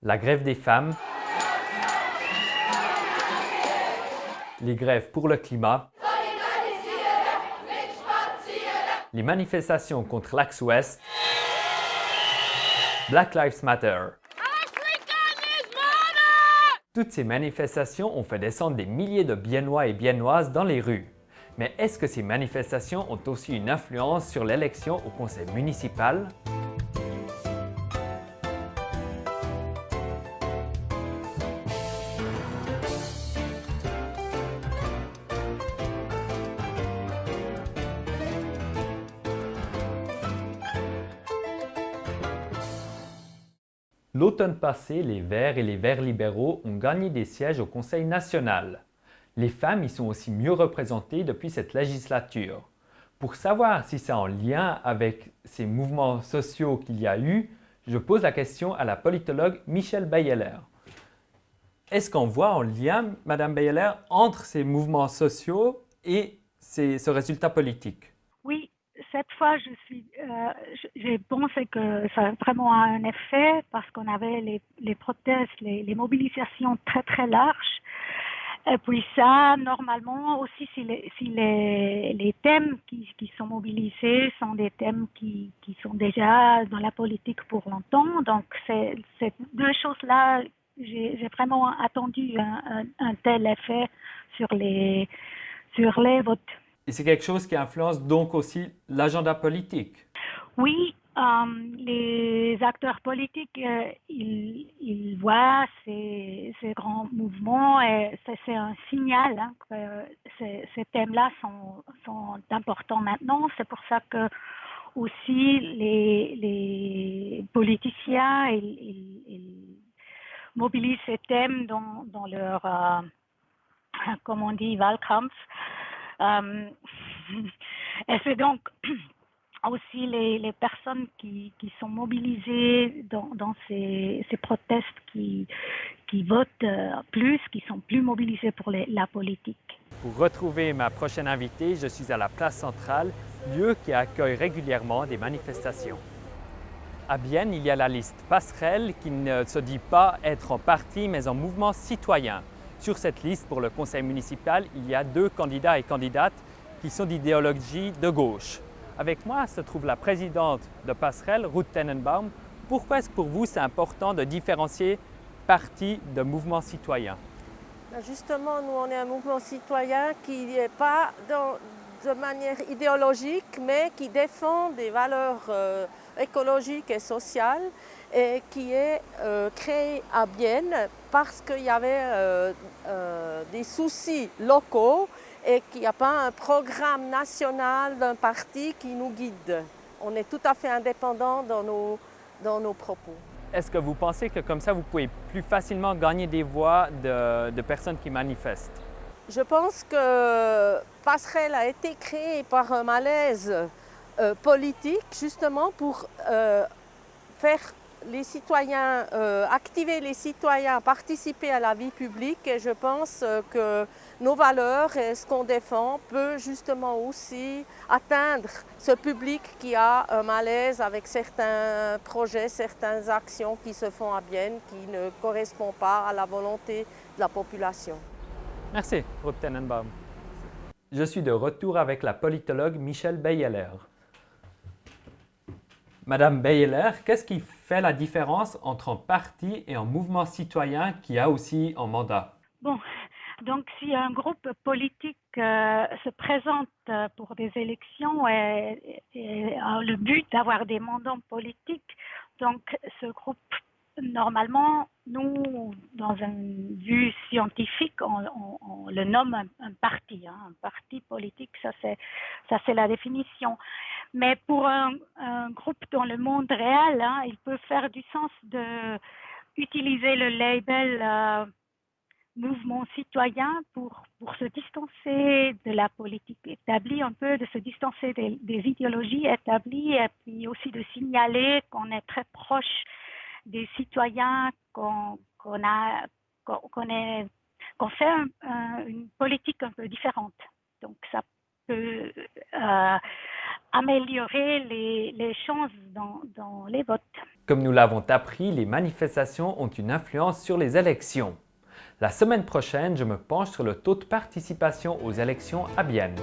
la grève des femmes, les grèves pour le climat, les manifestations contre l'Axe Ouest, Black Lives Matter. Toutes ces manifestations ont fait descendre des milliers de Biennois et Biennoises dans les rues. Mais est-ce que ces manifestations ont aussi une influence sur l'élection au conseil municipal? L'automne passé, les Verts et les Verts libéraux ont gagné des sièges au Conseil national. Les femmes y sont aussi mieux représentées depuis cette législature. Pour savoir si c'est en lien avec ces mouvements sociaux qu'il y a eu, je pose la question à la politologue Michelle Beyeler. Est-ce qu'on voit un lien, Madame Beyeler, entre ces mouvements sociaux et ce résultat politique? Oui, cette fois, j'ai pensé que ça a vraiment un effet parce qu'on avait les protestes, les mobilisations très très larges. Et puis ça, normalement aussi, si les thèmes qui sont mobilisés sont des thèmes qui sont déjà dans la politique pour longtemps. Donc, ces deux choses-là, j'ai vraiment attendu un tel effet sur les votes. Et c'est quelque chose qui influence donc aussi l'agenda politique. Oui, les acteurs politiques, ils voient ces grands mouvements et c'est un signal hein, que ces thèmes-là sont importants maintenant. C'est pour ça que aussi les politiciens, ils mobilisent ces thèmes dans leur, comment on dit, Wahlkampf. Et c'est donc aussi les personnes qui sont mobilisées dans ces protestes qui votent plus, qui sont plus mobilisées pour la politique. Pour retrouver ma prochaine invitée, je suis à la place centrale, lieu qui accueille régulièrement des manifestations. À Bienne, il y a la liste Passerelle qui ne se dit pas être en parti mais en mouvement citoyen. Sur cette liste pour le conseil municipal, il y a 2 candidats et candidates qui sont d'idéologie de gauche. Avec moi se trouve la présidente de Passerelle, Ruth Tenenbaum. Pourquoi est-ce que pour vous c'est important de différencier parti de mouvement citoyen? Justement, nous, on est un mouvement citoyen qui n'est pas de manière idéologique, mais qui défend des valeurs écologiques et sociales et qui est créé à Bienne parce qu'il y avait des soucis locaux et qu'il n'y a pas un programme national d'un parti qui nous guide. On est tout à fait indépendant dans nos propos. Est-ce que vous pensez que comme ça, vous pouvez plus facilement gagner des voix de personnes qui manifestent? Je pense que Passerelle a été créée par un malaise politique, justement pour faire les citoyens, activer les citoyens, participer à la vie publique. Et je pense que nos valeurs et ce qu'on défend peut justement aussi atteindre ce public qui a un malaise avec certains projets, certaines actions qui se font à Bienne qui ne correspondent pas à la volonté de la population. Merci, Ruth Tenenbaum. Je suis de retour avec la politologue Michelle Beyeler. Madame Beyeler, qu'est-ce qui fait la différence entre un parti et un mouvement citoyen qui a aussi un mandat? Bon, donc si un groupe politique se présente pour des élections et a le but d'avoir des mandats politiques, donc ce groupe, normalement, nous, dans une vue scientifique, on le nomme un parti, hein, un parti politique, ça c'est la définition. Mais pour un groupe dans le monde réel, hein, il peut faire du sens de utiliser le label mouvement citoyen pour se distancer de la politique établie, un peu de se distancer des idéologies établies et puis aussi de signaler qu'on est très proche des citoyens, qu'on fait une politique un peu différente. Donc ça peut améliorer les chances dans les votes. Comme nous l'avons appris, les manifestations ont une influence sur les élections. La semaine prochaine, je me penche sur le taux de participation aux élections à Bienne.